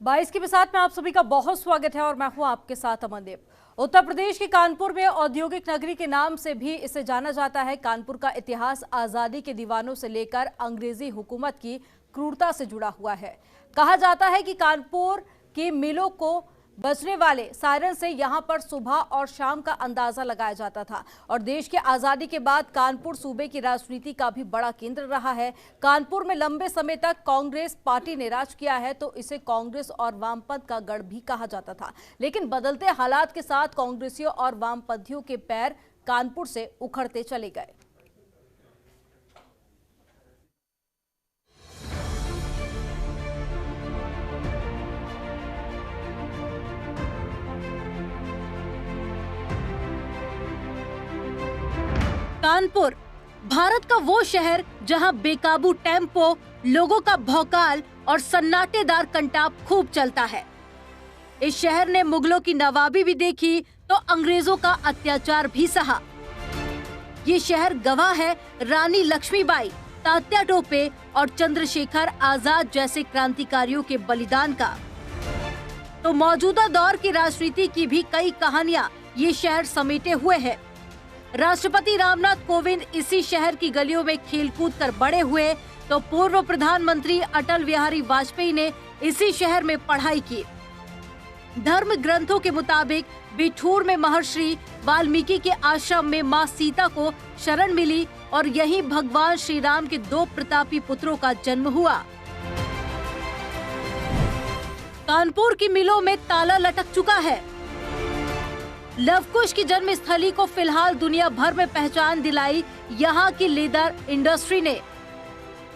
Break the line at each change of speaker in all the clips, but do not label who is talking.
22 के साथ में आप सभी का बहुत स्वागत है और मैं हूं आपके साथ अमनदीप। उत्तर प्रदेश के कानपुर में औद्योगिक नगरी के नाम से भी इसे जाना जाता है। कानपुर का इतिहास आजादी के दीवानों से लेकर अंग्रेजी हुकूमत की क्रूरता से जुड़ा हुआ है। कहा जाता है कि कानपुर की मिलों को बजने वाले सायरन से यहां पर सुबह और शाम का अंदाजा लगाया जाता था और देश की आजादी के बाद कानपुर सूबे की राजनीति का भी बड़ा केंद्र रहा है। कानपुर में लंबे समय तक कांग्रेस पार्टी ने राज किया है, तो इसे कांग्रेस और वामपंथ का गढ़ भी कहा जाता था। लेकिन बदलते हालात के साथ कांग्रेसियों और वामपंथियों के पैर कानपुर से उखड़ते चले गए। कानपुर भारत का वो शहर जहां बेकाबू टेम्पो, लोगों का भौकाल और सन्नाटेदार कंटाप खूब चलता है। इस शहर ने मुगलों की नवाबी भी देखी तो अंग्रेजों का अत्याचार भी सहा। ये शहर गवाह है रानी लक्ष्मीबाई, तात्या टोपे और चंद्रशेखर आजाद जैसे क्रांतिकारियों के बलिदान का। तो मौजूदा दौर की राजनीति की भी कई कहानियां ये शहर समेटे हुए है। राष्ट्रपति रामनाथ कोविंद इसी शहर की गलियों में खेलकूद कर बड़े हुए, तो पूर्व प्रधानमंत्री अटल बिहारी वाजपेयी ने इसी शहर में पढ़ाई की। धर्म ग्रंथों के मुताबिक बिठूर में महर्षि वाल्मीकि के आश्रम में मां सीता को शरण मिली और यहीं भगवान श्री राम के 2 प्रतापी पुत्रों का जन्म हुआ। कानपुर की मिलों में ताला लटक चुका है। लवकुश की जन्म स्थली को फिलहाल दुनिया भर में पहचान दिलाई यहाँ की लेदर इंडस्ट्री ने।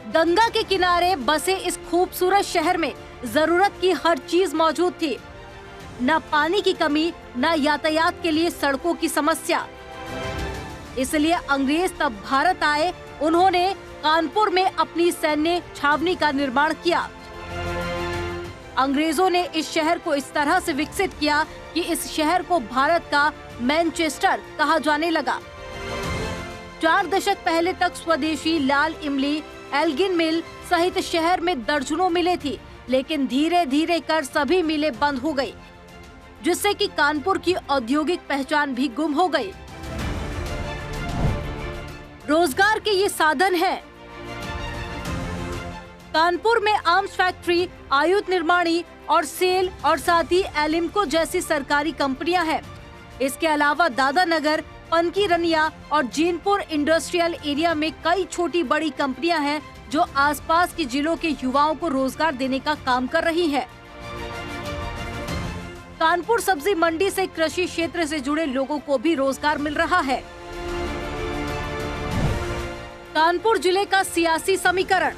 गंगा के किनारे बसे इस खूबसूरत शहर में जरूरत की हर चीज मौजूद थी। न पानी की कमी, न यातायात के लिए सड़कों की समस्या। इसलिए अंग्रेज तब भारत आए, उन्होंने कानपुर में अपनी सैन्य छावनी का निर्माण किया। अंग्रेजों ने इस शहर को इस तरह से विकसित किया कि इस शहर को भारत का मैनचेस्टर कहा जाने लगा। 4 दशक पहले तक स्वदेशी लाल इमली, एल्गिन मिल सहित शहर में दर्जनों मिलें थी, लेकिन धीरे धीरे कर सभी मिलें बंद हो गई, जिससे कि कानपुर की औद्योगिक पहचान भी गुम हो गई। रोजगार के ये साधन हैं। कानपुर में आर्म्स फैक्ट्री, आयुध निर्माणी और सेल और साथ ही एलिम्को जैसी सरकारी कंपनियां हैं। इसके अलावा दादानगर, पनकीरनिया और जीनपुर इंडस्ट्रियल एरिया में कई छोटी बड़ी कंपनियां हैं जो आसपास के जिलों के युवाओं को रोजगार देने का काम कर रही हैं। कानपुर सब्जी मंडी से कृषि क्षेत्र से जुड़े लोगों को भी रोजगार मिल रहा है। कानपुर जिले का सियासी समीकरण।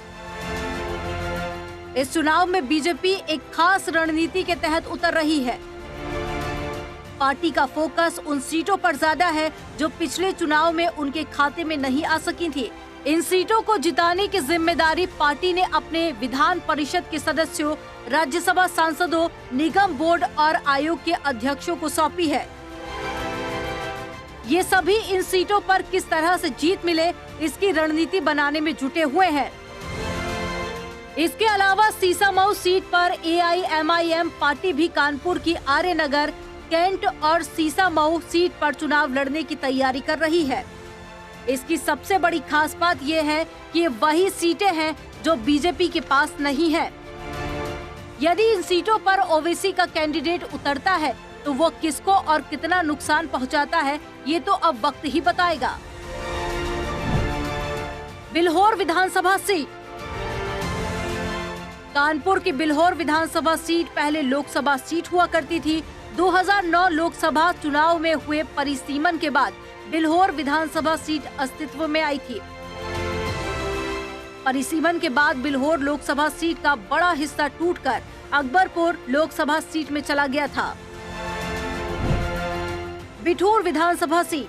इस चुनाव में बीजेपी एक खास रणनीति के तहत उतर रही है। पार्टी का फोकस उन सीटों पर ज्यादा है जो पिछले चुनाव में उनके खाते में नहीं आ सकी थी। इन सीटों को जिताने की जिम्मेदारी पार्टी ने अपने विधान परिषद के सदस्यों, राज्यसभा सांसदों, निगम बोर्ड और आयोग के अध्यक्षों को सौंपी है। ये सभी इन सीटों पर किस तरह से जीत मिले, इसकी रणनीति बनाने में जुटे हुए हैं। इसके अलावा सीसामऊ सीट पर AIMIM पार्टी भी कानपुर की आर्यनगर, कैंट और सीसामऊ सीट पर चुनाव लड़ने की तैयारी कर रही है। इसकी सबसे बड़ी खास बात यह है कि ये वही सीटें हैं जो बीजेपी के पास नहीं है। यदि इन सीटों पर ओवैसी का कैंडिडेट उतरता है तो वो किसको और कितना नुकसान पहुंचाता है, ये तो अब वक्त ही बताएगा। बिल्हौर विधानसभा सीट। कानपुर की बिल्हौर विधानसभा सीट पहले लोकसभा सीट हुआ करती थी। 2009 लोकसभा चुनाव में हुए परिसीमन के बाद बिल्हौर विधानसभा सीट अस्तित्व में आई थी। परिसीमन के बाद बिल्हौर लोकसभा सीट का बड़ा हिस्सा टूटकर अकबरपुर लोकसभा सीट में चला गया था। बिठूर विधानसभा सीट।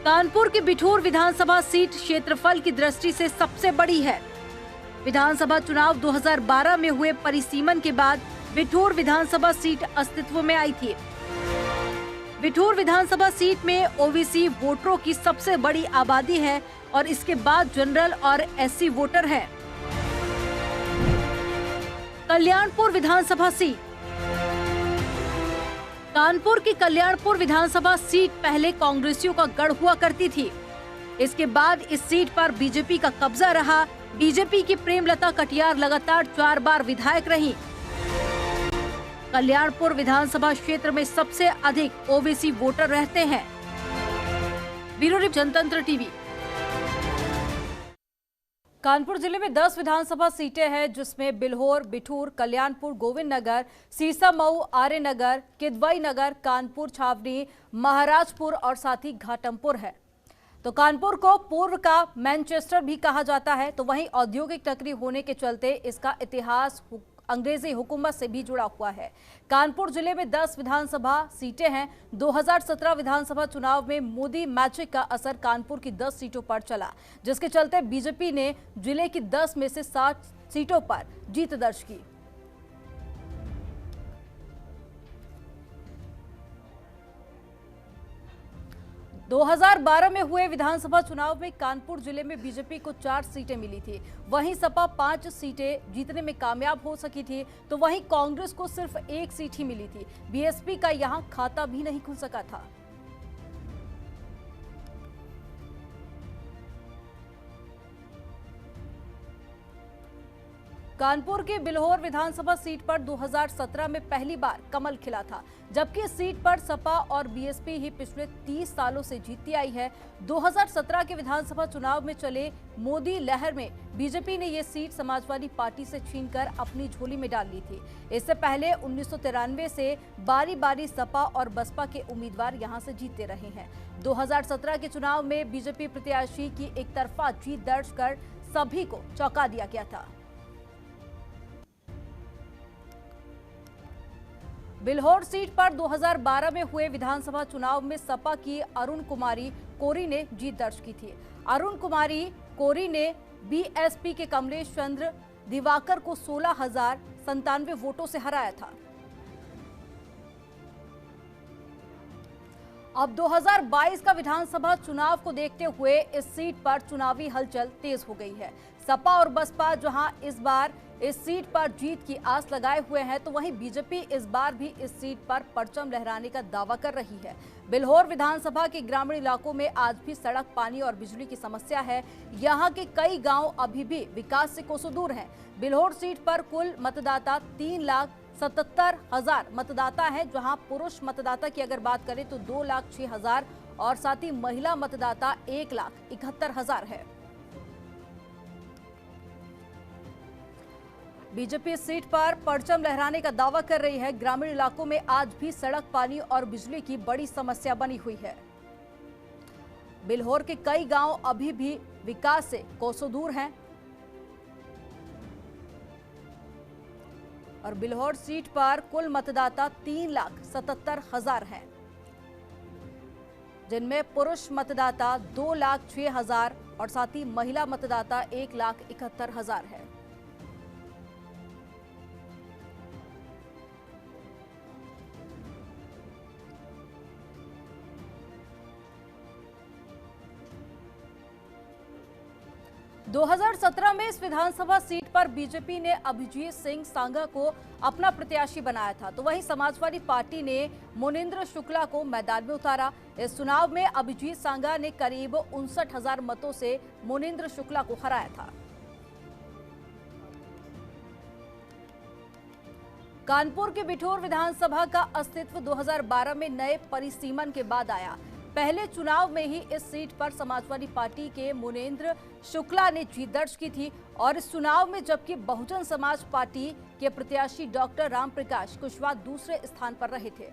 कानपुर की बिठूर विधानसभा सीट क्षेत्रफल की दृष्टि से सबसे बड़ी है। विधानसभा चुनाव 2012 में हुए परिसीमन के बाद बिठूर विधानसभा सीट अस्तित्व में आई थी। बिठूर विधानसभा सीट में ओबीसी वोटरों की सबसे बड़ी आबादी है और इसके बाद जनरल और SC वोटर हैं। कल्याणपुर विधानसभा सीट। कानपुर की कल्याणपुर विधानसभा सीट पहले कांग्रेसियों का गढ़ हुआ करती थी। इसके बाद इस सीट पर बीजेपी का कब्जा रहा। बीजेपी की प्रेमलता कटियार लगातार 4 बार विधायक रही। कल्याणपुर विधानसभा क्षेत्र में सबसे अधिक ओबीसी वोटर रहते हैं। ब्यूरो रिपोर्ट, जनतंत्र टीवी। कानपुर जिले में 10 विधानसभा सीटें हैं, जिसमें बिल्होर, बिठूर, कल्याणपुर, गोविंद नगर, सीसामऊ, आर्य नगर, किदवई नगर, कानपुर छावनी, महाराजपुर और साथ ही घाटमपुर है। तो कानपुर को पूर्व का मैनचेस्टर भी कहा जाता है। तो वहीं औद्योगिक नगरी होने के चलते इसका इतिहास अंग्रेजी हुकूमत से भी जुड़ा हुआ है। कानपुर जिले में 10 विधानसभा सीटें हैं। 2017 विधानसभा चुनाव में मोदी मैजिक का असर कानपुर की 10 सीटों पर चला, जिसके चलते बीजेपी ने जिले की 10 में से 7 सीटों पर जीत दर्ज की। दो 2012 में हुए विधानसभा चुनाव में कानपुर जिले में बीजेपी को 4 सीटें मिली थी। वहीं सपा 5 सीटें जीतने में कामयाब हो सकी थी, तो वहीं कांग्रेस को सिर्फ 1 सीट ही मिली थी। बीएसपी का यहां खाता भी नहीं खुल सका था। कानपुर के बिल्होर विधानसभा सीट पर 2017 में पहली बार कमल खिला था, जबकि इस सीट पर सपा और बीएसपी ही पिछले 30 सालों से जीतती आई है। 2017 के विधानसभा चुनाव में चले मोदी लहर में बीजेपी ने ये सीट समाजवादी पार्टी से छीनकर अपनी झोली में डाल ली थी। इससे पहले 1993 से बारी बारी सपा और बसपा के उम्मीदवार यहां से जीतते रहे हैं। 2017 के चुनाव में बीजेपी प्रत्याशी की एक तरफा जीत दर्ज कर सभी को चौंका दिया गया था। बिल्होर सीट पर 2012 में हुए विधानसभा चुनाव में सपा की अरुण कुमारी कोरी ने जीत दर्ज की थी। अरुण कुमारी कोरी ने बीएसपी के कमलेश चंद्र दिवाकर को 16,097 वोटों से हराया था। अब 2022 का विधानसभा चुनाव को देखते हुए इस सीट पर चुनावी हलचल तेज हो गई है। सपा और बसपा जहां इस बार इस सीट पर जीत की आस लगाए हुए हैं, तो वहीं बीजेपी इस बार भी इस सीट पर परचम लहराने का दावा कर रही है। बिल्होर विधानसभा के ग्रामीण इलाकों में आज भी सड़क, पानी और बिजली की समस्या है। यहां के कई गांव अभी भी विकास से कोसों दूर हैं। बिल्होर सीट पर कुल मतदाता 3,77,000 मतदाता हैं, जहां पुरुष मतदाता की अगर बात करें तो 2,06,000 और साथ ही महिला मतदाता 1,71,000 है। बीजेपी इस सीट पर परचम लहराने का दावा कर रही है। ग्रामीण इलाकों में आज भी सड़क, पानी और बिजली की बड़ी समस्या बनी हुई है। बिल्होर के कई गांव अभी भी विकास से कोसों दूर हैं और बिल्होर सीट पर कुल मतदाता 3,77,000 हैं, जिनमें पुरुष मतदाता 2,06,000 और साथ ही महिला मतदाता 1,71,000 है। दो 2017 में इस विधानसभा सीट पर बीजेपी ने अभिजीत सिंह सांगा को अपना प्रत्याशी बनाया था, तो वहीं समाजवादी पार्टी ने मोनिंद्र शुक्ला को मैदान में उतारा। इस चुनाव में अभिजीत सांगा ने करीब 59,000 मतों से मोनिंद्र शुक्ला को हराया था। कानपुर के बिठूर विधानसभा का अस्तित्व 2012 में नए परिसीमन के बाद आया। पहले चुनाव में ही इस सीट पर समाजवादी पार्टी के मोनिंद्र शुक्ला ने जीत दर्ज की थी और इस चुनाव में जबकि बहुजन समाज पार्टी के प्रत्याशी डॉक्टर रामप्रकाश कुशवाहा दूसरे स्थान पर रहे थे।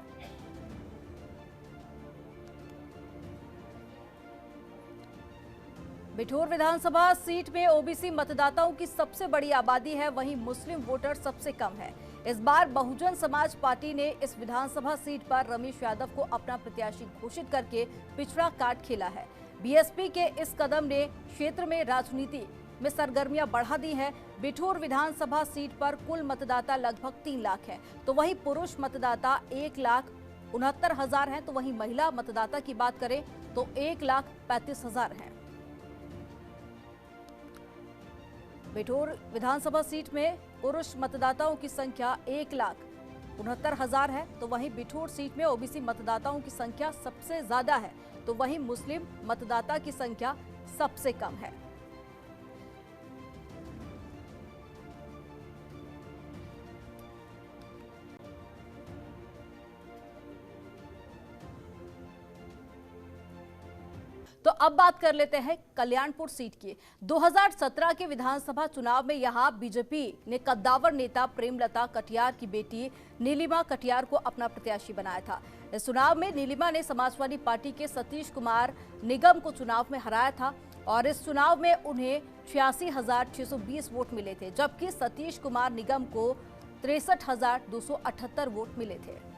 बिठूर विधानसभा सीट में ओबीसी मतदाताओं की सबसे बड़ी आबादी है, वहीं मुस्लिम वोटर सबसे कम है। इस बार बहुजन समाज पार्टी ने इस विधानसभा सीट पर रमेश यादव को अपना प्रत्याशी घोषित करके पिछड़ा काट खेला है। बीएसपी के इस कदम ने क्षेत्र में राजनीति में सरगर्मियां बढ़ा दी है। बिठूर विधानसभा सीट पर कुल मतदाता लगभग 3 लाख है, तो वहीं पुरुष मतदाता 1,69,000 हैं, तो वहीं महिला मतदाता की बात करें तो 1,35,000 हैं। बिठूर विधानसभा सीट में
पुरुष मतदाताओं की संख्या 1,69,000 है, तो वहीं बिठूर सीट में ओबीसी मतदाताओं की संख्या सबसे ज्यादा है, तो वहीं मुस्लिम मतदाता की संख्या सबसे कम है। तो अब बात कर लेते हैं कल्याणपुर सीट की। 2017 के विधानसभा चुनाव में यहां बीजेपी ने कद्दावर नेता प्रेमलता कटियार की बेटी नीलिमा कटियार को अपना प्रत्याशी बनाया था। इस चुनाव में नीलिमा ने समाजवादी पार्टी के सतीश कुमार निगम को चुनाव में हराया था और इस चुनाव में उन्हें 86,620 वोट मिले थे, जबकि सतीश कुमार निगम को 63,278 वोट मिले थे।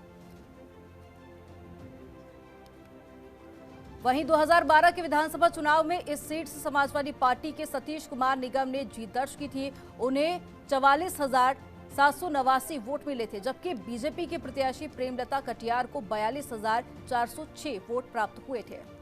वहीं 2012 के विधानसभा चुनाव में इस सीट से समाजवादी पार्टी के सतीश कुमार निगम ने जीत दर्ज की थी। उन्हें 44,789 वोट मिले थे, जबकि बीजेपी के प्रत्याशी प्रेमलता कटियार को 42,406 वोट प्राप्त हुए थे।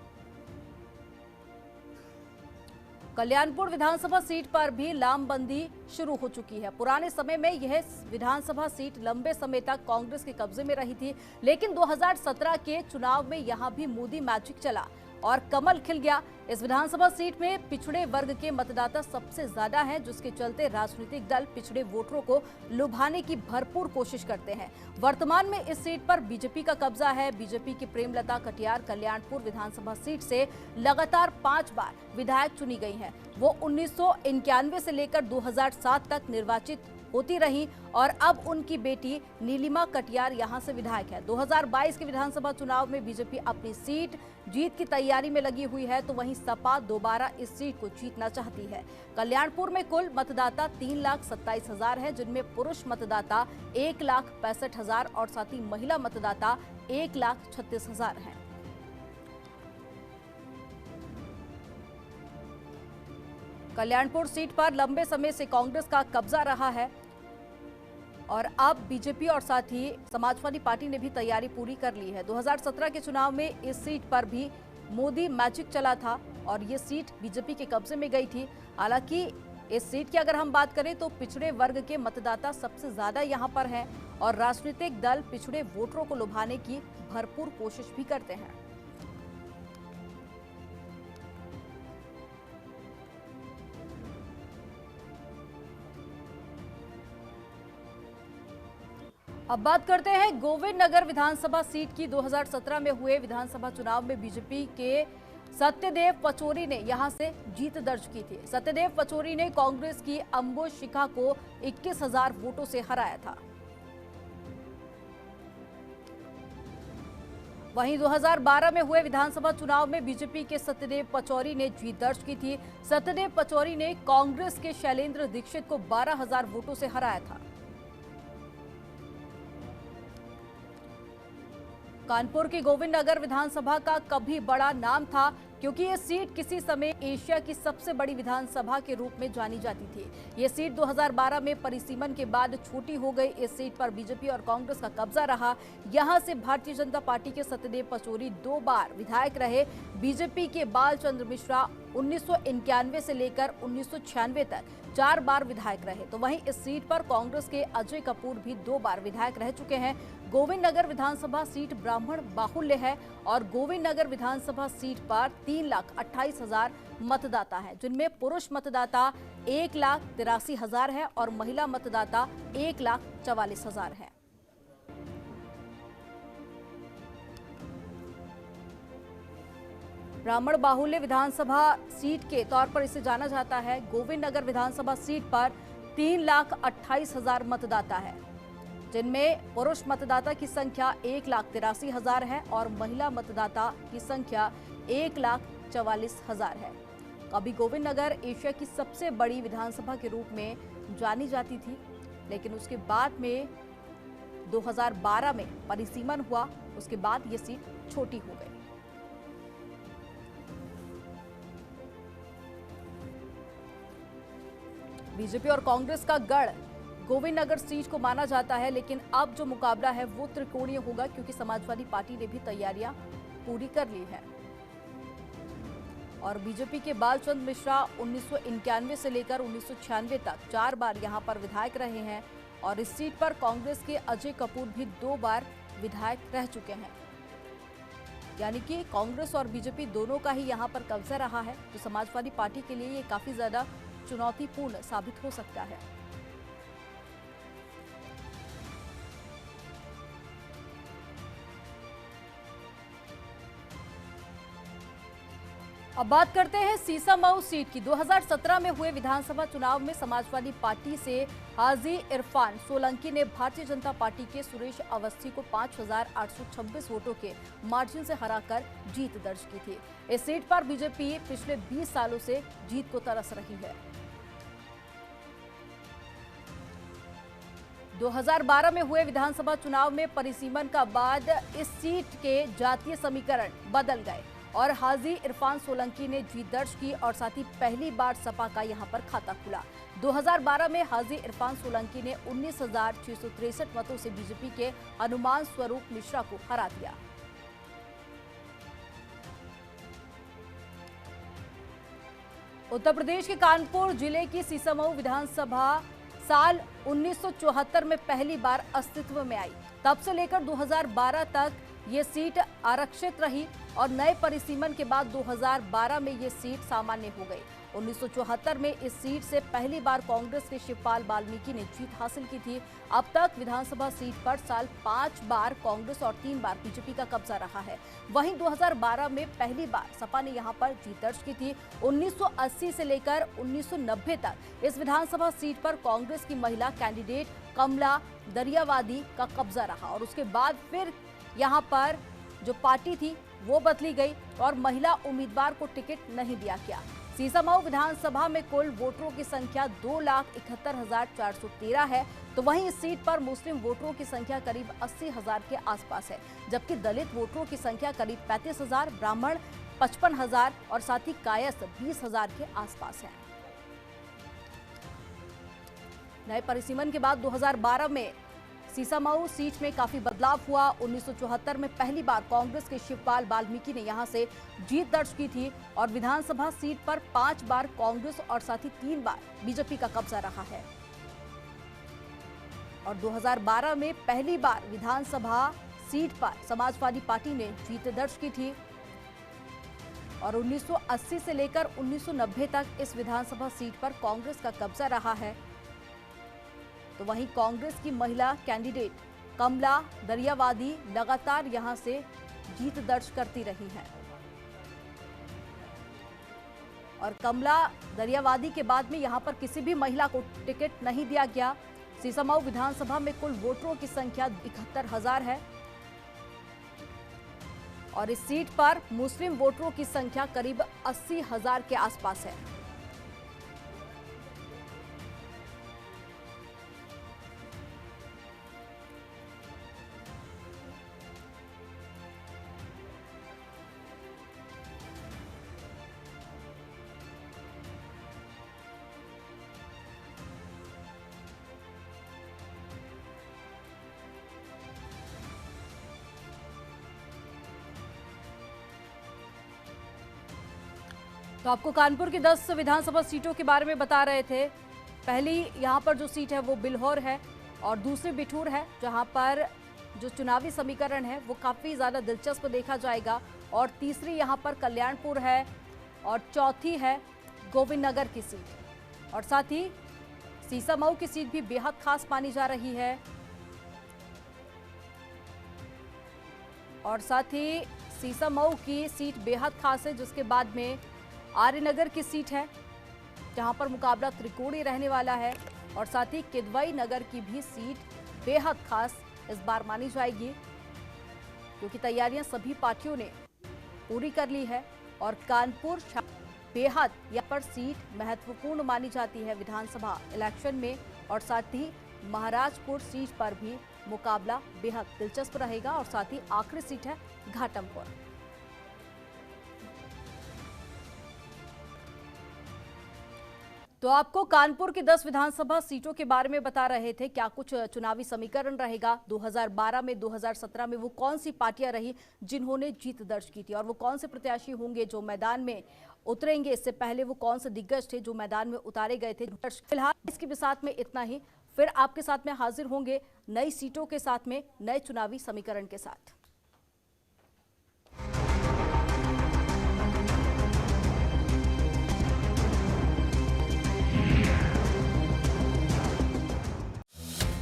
कल्याणपुर विधानसभा सीट पर भी लामबंदी शुरू हो चुकी है। पुराने समय में यह विधानसभा सीट लंबे समय तक कांग्रेस के कब्जे में रही थी, लेकिन 2017 के चुनाव में यहां भी मोदी मैजिक चला और कमल खिल गया। इस विधानसभा सीट में पिछड़े वर्ग के मतदाता सबसे ज्यादा हैं, जिसके चलते राजनीतिक दल पिछड़े वोटरों को लुभाने की भरपूर कोशिश करते हैं। वर्तमान में इस सीट पर बीजेपी का कब्जा है। बीजेपी की प्रेमलता कटियार कल्याणपुर विधानसभा सीट से लगातार 5 बार विधायक चुनी गई हैं। वो 1991 से लेकर 2007 तक निर्वाचित होती रही और अब उनकी बेटी नीलिमा कटियार यहां से विधायक है। 2022 के विधानसभा चुनाव में बीजेपी अपनी सीट जीत की तैयारी में लगी हुई है, तो वहीं सपा दोबारा इस सीट को जीतना चाहती है। कल्याणपुर में कुल मतदाता 3,27,000 है, जिनमें पुरुष मतदाता 1,65,000 और साथ ही महिला मतदाता 1,36,000 है। कल्याणपुर सीट पर लंबे समय से कांग्रेस का कब्जा रहा है और अब बीजेपी और साथ ही समाजवादी पार्टी ने भी तैयारी पूरी कर ली है। 2017 के चुनाव में इस सीट पर भी मोदी मैजिक चला था और ये सीट बीजेपी के कब्जे में गई थी। हालांकि इस सीट की अगर हम बात करें तो पिछड़े वर्ग के मतदाता सबसे ज्यादा यहां पर हैं और राजनीतिक दल पिछड़े वोटरों को लुभाने की भरपूर कोशिश भी करते हैं। अब बात करते हैं गोविंद नगर विधानसभा सीट की। 2017 में हुए विधानसभा चुनाव में बीजेपी के सत्यदेव पचौरी ने यहां से जीत दर्ज की थी। सत्यदेव पचौरी ने कांग्रेस की अंबुज शिखा को 21,000 वोटों से हराया था। वहीं 2012 में हुए विधानसभा चुनाव में बीजेपी के सत्यदेव पचौरी ने जीत दर्ज की थी। सत्यदेव पचौरी ने कांग्रेस के शैलेंद्र दीक्षित को 12,000 वोटों से हराया था। कानपुर की गोविंद नगर विधानसभा का कभी बड़ा नाम था, क्योंकि ये सीट किसी समय एशिया की सबसे बड़ी विधानसभा के रूप में जानी जाती थी। ये सीट 2012 में परिसीमन के बाद छोटी हो गई। इस सीट पर बीजेपी और कांग्रेस का कब्जा रहा। यहां से भारतीय जनता पार्टी के सत्यदेव पचौरी 2 बार विधायक रहे। बीजेपी के बाल चंद्र मिश्रा 1991 से लेकर 1996 तक 4 बार विधायक रहे। तो वहीं इस सीट पर कांग्रेस के अजय कपूर भी 2 बार विधायक रह चुके हैं। गोविंद नगर विधानसभा सीट ब्राह्मण बाहुल्य है और गोविंद नगर विधानसभा सीट पर 3,28,000 मतदाता हैं, जिनमें पुरुष मतदाता 1,83,000 है और महिला मतदाता 1,44,000 है। ब्राह्मण बाहुल्य विधानसभा सीट के तौर पर इसे जाना जाता है। गोविंद नगर विधानसभा सीट पर 3,28,000 मतदाता है, जिनमें पुरुष मतदाता की संख्या 1,83,000 है और महिला मतदाता की संख्या 1,44,000 है। अभी गोविंद नगर एशिया की सबसे बड़ी विधानसभा के रूप में जानी जाती थी, लेकिन उसके बाद में 2012 में परिसीमन हुआ, उसके बाद ये सीट छोटी हो गई। बीजेपी और कांग्रेस का गढ़ गोविंद नगर सीट को माना जाता है, लेकिन अब जो मुकाबला है वो त्रिकोणीय होगा, क्योंकि समाजवादी पार्टी ने भी तैयारियां पूरी कर ली है। और बीजेपी के बालचंद मिश्रा 1991 से लेकर 1996 तक 4 बार यहां पर विधायक रहे हैं और इस सीट पर कांग्रेस के अजय कपूर भी 2 बार विधायक रह चुके हैं। यानी कि कांग्रेस और बीजेपी दोनों का ही यहां पर कब्जा रहा है, तो समाजवादी पार्टी के लिए ये काफी ज्यादा चुनौतीपूर्ण साबित हो सकता है। अब बात करते हैं सीसामऊ सीट की। 2017 में हुए विधानसभा चुनाव में समाजवादी पार्टी से हाजी इरफान सोलंकी ने भारतीय जनता पार्टी के सुरेश अवस्थी को 5,826 वोटों के मार्जिन से हराकर जीत दर्ज की थी। इस सीट पर बीजेपी पिछले 20 सालों से जीत को तरस रही है। 2012 में हुए विधानसभा चुनाव में परिसीमन का बाद इस सीट के जातीय समीकरण बदल गए और हाजी इरफान सोलंकी ने जीत दर्ज की और साथ ही पहली बार सपा का यहां पर खाता खुला। 2012 में हाजी इरफान सोलंकी ने 19,663 मतों से बीजेपी के अनुमान स्वरूप मिश्रा को हरा दिया। उत्तर प्रदेश के कानपुर जिले की सीसामऊ विधानसभा साल 1974 में पहली बार अस्तित्व में आई। तब से लेकर 2012 तक ये सीट आरक्षित रही और नए परिसीमन के बाद 2012 में ये सीट सामान्य हो गई। 1974 में इस सीट से पहली बार कांग्रेस के शिवपाल वाल्मीकि ने जीत हासिल की थी। अब तक विधानसभा सीट पर साल 5 बार कांग्रेस और 3 बार बीजेपी का कब्जा रहा है। वहीं 2012 में पहली बार सपा ने यहां पर जीत दर्ज की थी। 1980 से लेकर 1990 तक इस विधानसभा सीट पर कांग्रेस की महिला कैंडिडेट कमला दरियावादी का कब्जा रहा और उसके बाद फिर यहां पर जो पार्टी थी वो बदली गई और महिला उम्मीदवार को टिकट नहीं दिया गया। सीसामऊ विधानसभा में कुल वोटरों की संख्या 2,71,413 है, तो वहीं इस सीट पर मुस्लिम वोटरों की संख्या करीब 80,000 के आसपास है, जबकि दलित वोटरों की संख्या करीब 35,000, ब्राह्मण 55,000 और साथ ही कायस्थ 20,000 के आसपास है। नए परिसीमन के बाद 2012 में सीसामऊ सीट में काफी बदलाव हुआ। 1974 में पहली बार कांग्रेस के शिवपाल वाल्मीकि ने यहां से जीत दर्ज की थी और विधानसभा सीट पर 5 बार कांग्रेस और साथ ही 3 बार बीजेपी का कब्जा रहा है। और 2012 में पहली बार विधानसभा सीट पर समाजवादी पार्टी ने जीत दर्ज की थी और 1980 से लेकर 1990 तक इस विधानसभा सीट पर कांग्रेस का कब्जा रहा है। तो वहीं कांग्रेस की महिला कैंडिडेट कमला दरियावादी लगातार यहां से जीत दर्ज करती रही हैं और कमला दरियावादी के बाद में यहां पर किसी भी महिला को टिकट नहीं दिया गया। सीसामऊ विधानसभा में कुल वोटरों की संख्या 71,000 है और इस सीट पर मुस्लिम वोटरों की संख्या करीब 80,000 के आसपास है। तो आपको कानपुर की 10 विधानसभा सीटों के बारे में बता रहे थे। पहली यहां पर जो सीट है वो बिल्हौर है और दूसरी बिठूर है, जहां पर जो चुनावी समीकरण है वो काफ़ी ज़्यादा दिलचस्प देखा जाएगा। और तीसरी यहां पर कल्याणपुर है और चौथी है गोविंद नगर की सीट और साथ ही सीसामऊ की सीट भी बेहद खास मानी जा रही है। और साथ ही सीसामऊ की सीट बेहद खास है, जिसके बाद में आर्यनगर की सीट है जहां पर मुकाबला त्रिकोणीय रहने वाला है और साथ ही किदवई नगर की भी सीट बेहद खास इस बार मानी जाएगी, क्योंकि तैयारियां सभी पार्टियों ने पूरी कर ली है। और कानपुर बेहद यहाँ पर सीट महत्वपूर्ण मानी जाती है विधानसभा इलेक्शन में और साथ ही महाराजपुर सीट पर भी मुकाबला बेहद दिलचस्प रहेगा और साथ ही आखिरी सीट है घाटमपुर। तो आपको कानपुर की 10 विधानसभा सीटों के बारे में बता रहे थे, क्या कुछ चुनावी समीकरण रहेगा 2012 में, 2017 में वो कौन सी पार्टियां रही जिन्होंने जीत दर्ज की थी और वो कौन से प्रत्याशी होंगे जो मैदान में उतरेंगे। इससे पहले वो कौन से दिग्गज थे जो मैदान में उतारे गए थे। फिलहाल इसके भी साथ में इतना ही, फिर आपके साथ में हाजिर होंगे नई सीटों के साथ में, नए चुनावी समीकरण के साथ।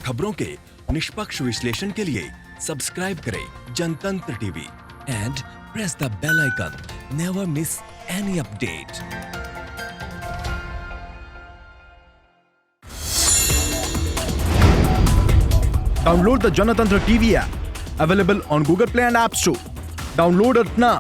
खबरों के निष्पक्ष विश्लेषण के लिए सब्सक्राइब करें Janatantra TV and press the bell icon. Never miss any update.
Download the Janatantra TV app, available on Google Play and App Store. Download it now.